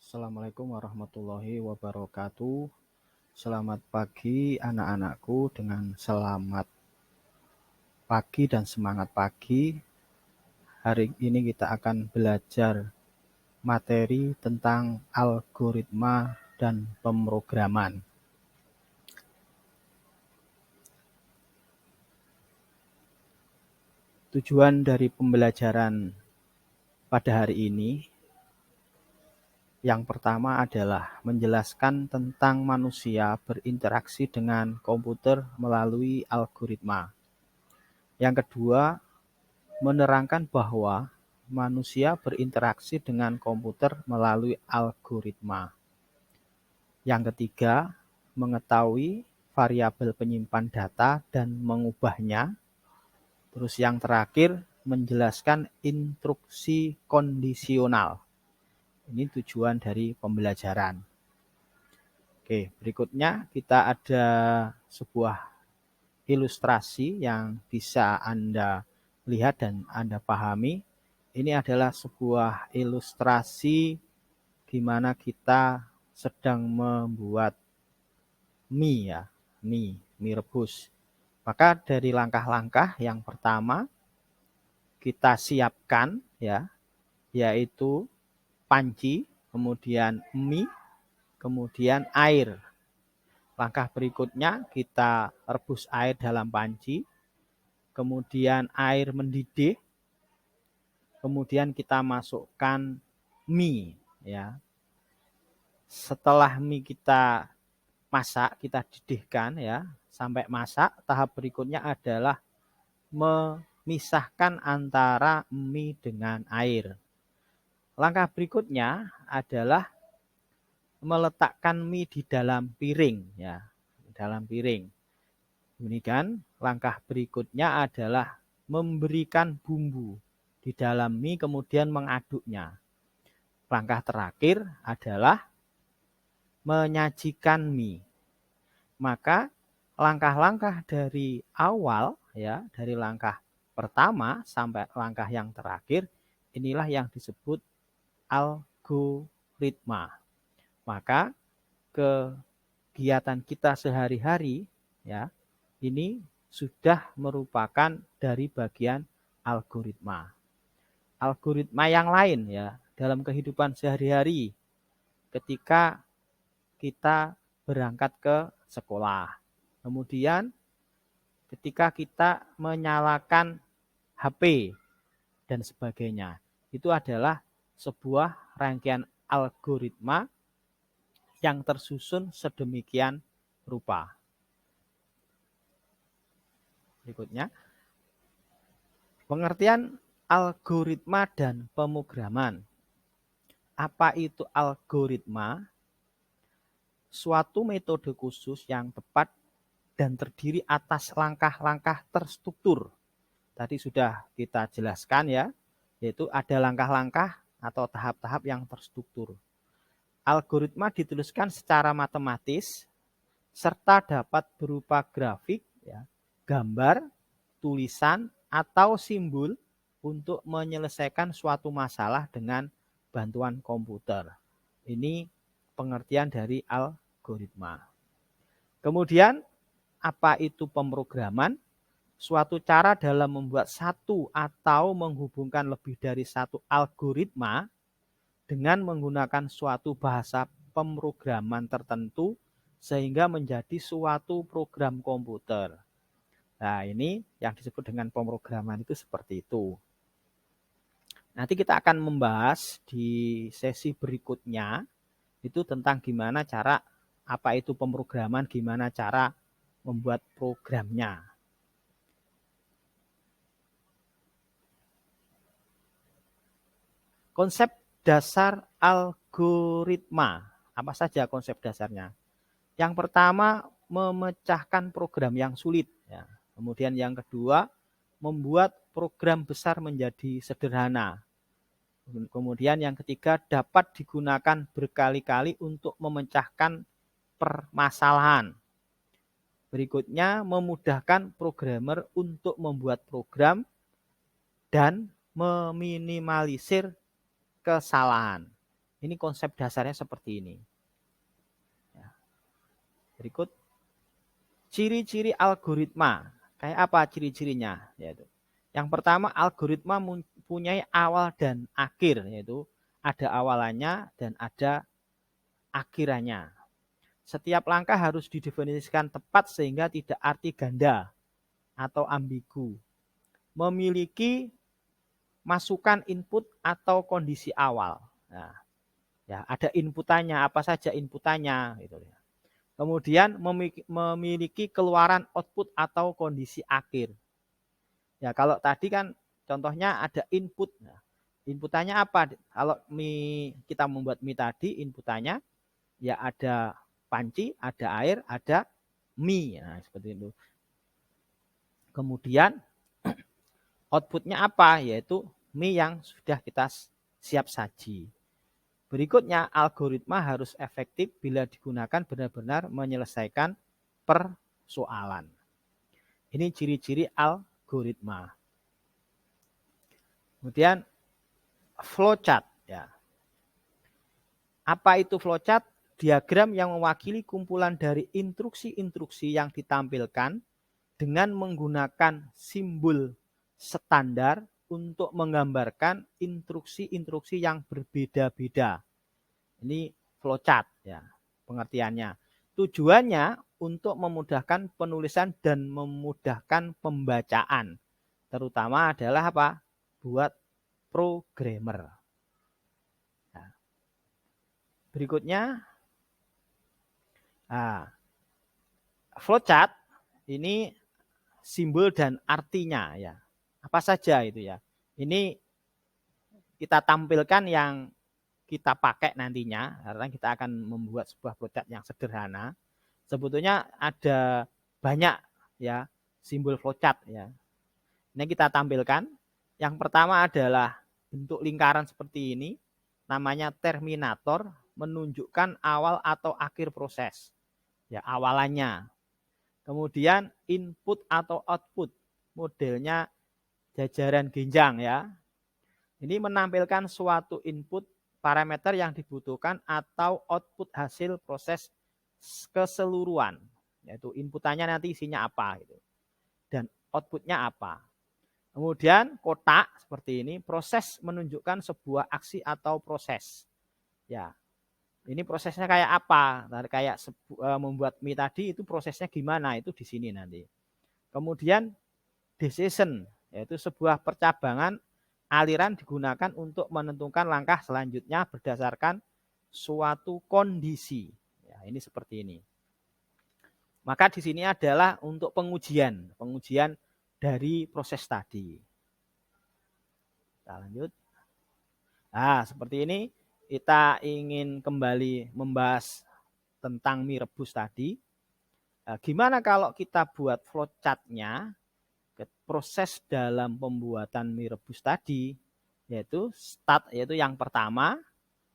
Assalamualaikum warahmatullahi wabarakatuh. Selamat pagi anak-anakku, dengan selamat pagi dan semangat pagi. Hari ini kita akan belajar materi tentang algoritma dan pemrograman. Tujuan dari pembelajaran pada hari ini yang pertama adalah menjelaskan tentang manusia berinteraksi dengan komputer melalui algoritma. Yang kedua, menerangkan bahwa manusia berinteraksi dengan komputer melalui algoritma. Yang ketiga, mengetahui variabel penyimpan data dan mengubahnya. Terus yang terakhir, menjelaskan instruksi kondisional. Ini tujuan dari pembelajaran. Oke, berikutnya kita ada sebuah ilustrasi yang bisa Anda lihat dan Anda pahami. Ini adalah sebuah ilustrasi gimana kita sedang membuat mie ya, mie rebus. Maka dari langkah-langkah yang pertama kita siapkan ya, yaitu panci, kemudian mie, kemudian air. Langkah berikutnya kita rebus air dalam panci, kemudian air mendidih, kemudian kita masukkan mie ya. Setelah mie kita masak, kita didihkan ya sampai masak, tahap berikutnya adalah memisahkan antara mie dengan air. Langkah berikutnya adalah meletakkan mie di dalam piring ya, dalam piring. Demikian langkah berikutnya adalah memberikan bumbu di dalam mie kemudian mengaduknya. Langkah terakhir adalah menyajikan mie. Maka langkah-langkah dari awal ya, dari langkah pertama sampai langkah yang terakhir, inilah yang disebut algoritma. Maka kegiatan kita sehari-hari ya, ini sudah merupakan dari bagian algoritma. Algoritma yang lain ya, dalam kehidupan sehari-hari ketika kita berangkat ke sekolah. Kemudian ketika kita menyalakan HP dan sebagainya. Itu adalah sebuah rangkaian algoritma yang tersusun sedemikian rupa. Berikutnya, pengertian algoritma dan pemrograman. Apa itu algoritma? Suatu metode khusus yang tepat dan terdiri atas langkah-langkah terstruktur. Tadi sudah kita jelaskan ya, yaitu ada langkah-langkah atau tahap-tahap yang terstruktur. Algoritma dituliskan secara matematis serta dapat berupa grafik, ya, gambar, tulisan, atau simbol untuk menyelesaikan suatu masalah dengan bantuan komputer. Ini pengertian dari algoritma. Kemudian, apa itu pemrograman? Suatu cara dalam membuat satu atau menghubungkan lebih dari satu algoritma dengan menggunakan suatu bahasa pemrograman tertentu sehingga menjadi suatu program komputer. Nah, ini yang disebut dengan pemrograman itu seperti itu. Nanti kita akan membahas di sesi berikutnya itu tentang gimana cara, apa itu pemrograman, gimana cara membuat programnya. Konsep dasar algoritma. Apa saja konsep dasarnya? Yang pertama, memecahkan program yang sulit. Ya. Kemudian yang kedua, membuat program besar menjadi sederhana. Kemudian yang ketiga, dapat digunakan berkali-kali untuk memecahkan permasalahan. Berikutnya, memudahkan programmer untuk membuat program dan meminimalisir kesalahan. Ini konsep dasarnya seperti ini. Ya. Berikut ciri-ciri algoritma. Kayak apa ciri-cirinya? Yaitu yang pertama, algoritma mempunyai awal dan akhir, yaitu ada awalannya dan ada akhirannya. Setiap langkah harus didefinisikan tepat sehingga tidak arti ganda atau ambigu. Memiliki masukan input atau kondisi awal. Nah, ya ada inputannya, apa saja inputannya gitu ya. Kemudian memiliki keluaran output atau kondisi akhir. Ya kalau tadi kan contohnya ada input. Nah, inputannya apa? Kalau kita membuat mie tadi, inputannya ya ada panci, ada air, ada mie. Nah, seperti itu. Kemudian outputnya apa? Yaitu mie yang sudah kita siap saji. Berikutnya, algoritma harus efektif bila digunakan benar-benar menyelesaikan persoalan. Ini ciri-ciri algoritma. Kemudian flowchart. Ya. Apa itu flowchart? Diagram yang mewakili kumpulan dari instruksi-instruksi yang ditampilkan dengan menggunakan simbol standar untuk menggambarkan instruksi-instruksi yang berbeda-beda. Ini flowchart ya pengertiannya. Tujuannya untuk memudahkan penulisan dan memudahkan pembacaan. Terutama adalah apa? Buat programmer. Nah, berikutnya, flowchart ini simbol dan artinya ya. Apa saja itu ya. Ini kita tampilkan yang kita pakai nantinya, karena kita akan membuat sebuah flowchart yang sederhana. Sebetulnya ada banyak ya simbol flowchart ya. Ini kita tampilkan. Yang pertama adalah bentuk lingkaran seperti ini, namanya terminator, menunjukkan awal atau akhir proses. Ya, awalannya. Kemudian input atau output, modelnya jajaran genjang ya. Ini menampilkan suatu input parameter yang dibutuhkan atau output hasil proses keseluruhan. Yaitu inputannya nanti isinya apa gitu. Dan outputnya apa. Kemudian kotak seperti ini, proses menunjukkan sebuah aksi atau proses. Ya, ini prosesnya kayak apa? Kayak membuat mie tadi itu prosesnya gimana? Itu di sini nanti. Kemudian decision, yaitu sebuah percabangan aliran digunakan untuk menentukan langkah selanjutnya berdasarkan suatu kondisi. Ya, ini seperti ini. Maka di sini adalah untuk pengujian dari proses tadi. Kita lanjut. Nah, seperti ini kita ingin kembali membahas tentang mie rebus tadi. Nah, gimana kalau kita buat flowchart-nya, proses dalam pembuatan mie rebus tadi, yaitu start, yaitu yang pertama.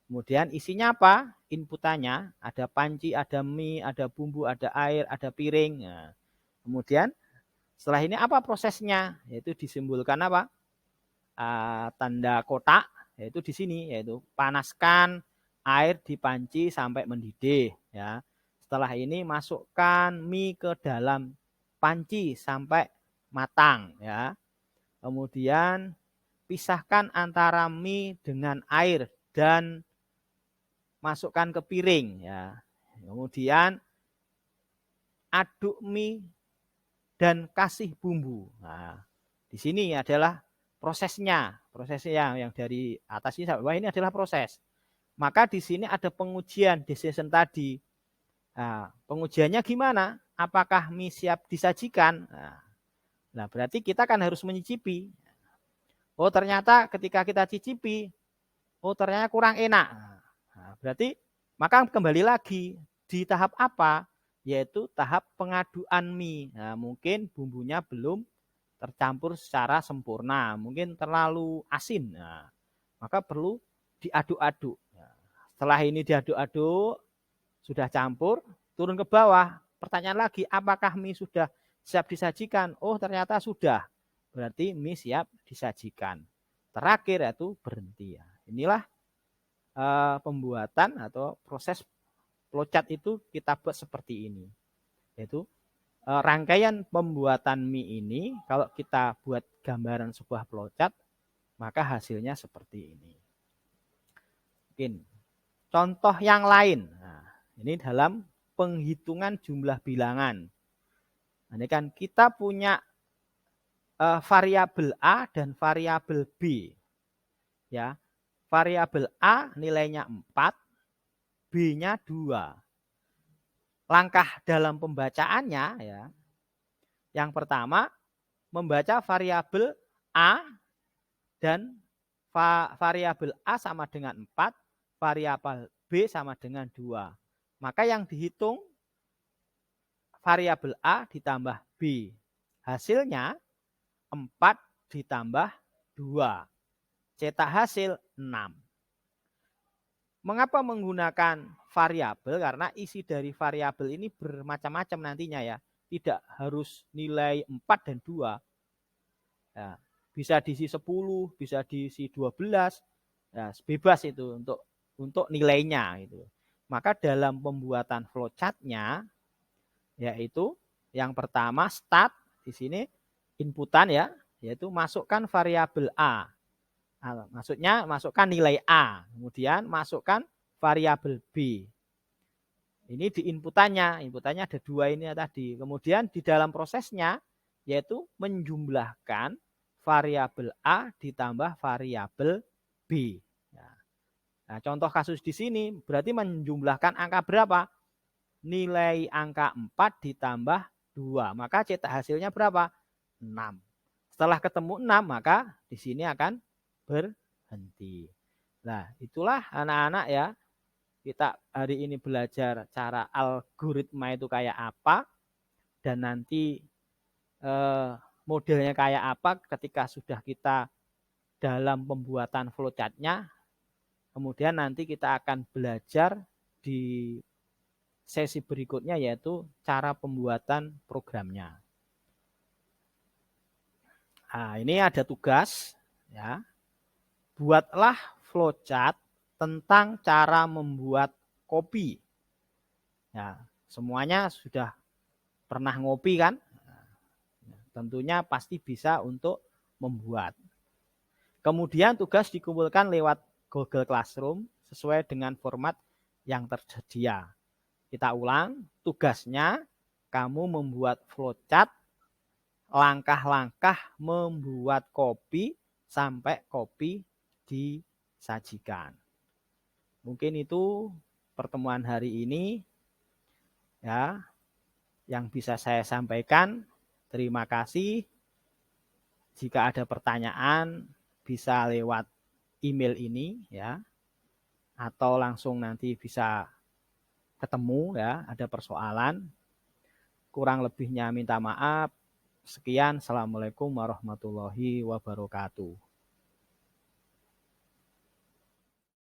Kemudian isinya apa? Inputannya ada panci, ada mie, ada bumbu, ada air, ada piring. Nah, kemudian setelah ini apa prosesnya? Yaitu disimbolkan apa? Tanda kotak, yaitu di sini, yaitu panaskan air di panci sampai mendidih. Ya. Setelah ini masukkan mie ke dalam panci sampai matang. Ya. Kemudian pisahkan antara mie dengan air dan masukkan ke piring. Ya. Kemudian aduk mie dan kasih bumbu. Nah, di sini adalah prosesnya yang dari atas ini sampai bawah ini adalah proses. Maka di sini ada pengujian decision tadi. Nah, pengujiannya gimana? Apakah mie siap disajikan? Nah, berarti kita kan harus menyicipi. Oh, ternyata ketika kita cicipi, oh ternyata kurang enak. Nah, berarti maka kembali lagi di tahap apa? Yaitu tahap pengaduan mie. Nah, mungkin bumbunya belum tercampur secara sempurna, mungkin terlalu asin. Nah, maka perlu diaduk-aduk. Nah, setelah ini diaduk-aduk, sudah campur, turun ke bawah. Pertanyaan lagi, apakah mie sudah siap disajikan? Oh, ternyata sudah. Berarti mie siap disajikan. Terakhir yaitu berhenti. Inilah pembuatan atau proses flowchart itu kita buat seperti ini. Yaitu rangkaian pembuatan mie ini kalau kita buat gambaran sebuah flowchart maka hasilnya seperti ini. Mungkin contoh yang lain. Nah, ini dalam penghitungan jumlah bilangan. Ini kan kita punya variabel A dan variabel B. Ya. Variabel A nilainya 4, B-nya 2. Langkah dalam pembacaannya ya. Yang pertama membaca variabel A dan variabel A sama dengan 4, variabel B sama dengan 2. Maka yang dihitung variabel A ditambah B. Hasilnya 4 ditambah 2. Cetak hasil 6. Mengapa menggunakan variabel? Karena isi dari variabel ini bermacam-macam nantinya ya. Tidak harus nilai 4 dan 2. Ya, bisa diisi 10, bisa diisi 12. Ya, bebas itu untuk nilainya gitu. Maka dalam pembuatan flowchart-nya yaitu yang pertama start di sini inputan ya, yaitu masukkan variabel A. Nah, maksudnya masukkan nilai A, kemudian masukkan variabel B. Ini di inputannya ada 2 ini tadi. Kemudian di dalam prosesnya yaitu menjumlahkan variabel A ditambah variabel B. Nah, contoh kasus di sini berarti menjumlahkan angka berapa? Nilai angka 4 ditambah 2. Maka cetak hasilnya berapa? 6. Setelah ketemu 6 maka di sini akan berhenti. Nah, itulah anak-anak ya. Kita hari ini belajar cara algoritma itu kayak apa dan nanti modelnya kayak apa ketika sudah kita dalam pembuatan flowchart-nya. Kemudian nanti kita akan belajar di sesi berikutnya yaitu cara pembuatan programnya. Nah, ini ada tugas ya. Buatlah flowchart tentang cara membuat kopi. Ya, semuanya sudah pernah ngopi kan? Tentunya pasti bisa untuk membuat. Kemudian tugas dikumpulkan lewat Google Classroom sesuai dengan format yang tersedia. Kita ulang, tugasnya kamu membuat flowchart langkah-langkah membuat kopi sampai kopi disajikan. Mungkin itu pertemuan hari ini ya yang bisa saya sampaikan. Terima kasih. Jika ada pertanyaan bisa lewat email ini ya atau langsung nanti bisa ketemu ya, ada persoalan. Kurang lebihnya minta maaf. Sekian, assalamualaikum warahmatullahi wabarakatuh.